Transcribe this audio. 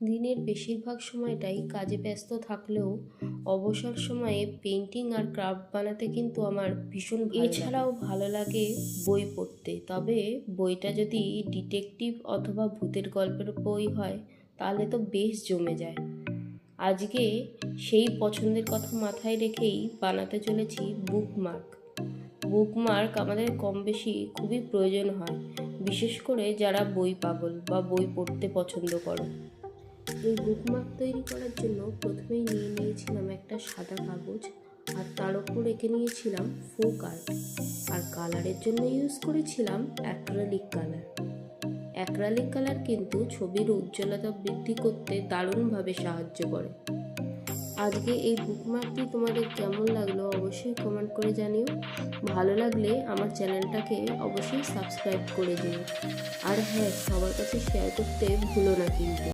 দিনের বেশিরভাগ সময়টাই কাজে ব্যস্ত থাকলেও অবসর সময়ে পেন্টিং আর ক্রাফট বানাতে কিন্তু আমার ভীষণ এছাড়াও ভালো লাগে বই পড়তে। তবে বইটা যদি ডিটেকটিভ অথবা ভূতের গল্পের বই হয় তাহলে তো বেশ জমে যায়। আজকে সেই পছন্দের কথা মাথায় রেখেই বানাতে চলেছি বুকমার্ক। বুকমার্ক আমাদের কম বেশি খুবই প্রয়োজন হয়, বিশেষ করে যারা বই পাগল বা বই পড়তে পছন্দ করো। এই বুকমার্ক তৈরি করার জন্য প্রথমেই নিয়ে নিয়েছিলাম একটা সাদা কাগজ, আর তার উপর এঁকে নিয়েছিলাম ফোক আর্ট। আর কালারের জন্য ইউজ করেছিলাম অ্যাক্রিলিক কালার। অ্যাক্রিলিক কালার কিন্তু ছবির উজ্জ্বলতা বৃদ্ধি করতে দারুণভাবে সাহায্য করে। আজকে এই বুকমার্কটি তোমাদের কেমন লাগলো অবশ্যই কমেন্ট করে জানিও। ভালো লাগলে আমার চ্যানেলটাকে অবশ্যই সাবস্ক্রাইব করে দিও। আর হ্যাঁ, সবার কাছে শেয়ার করতে ভুলো না কিন্তু।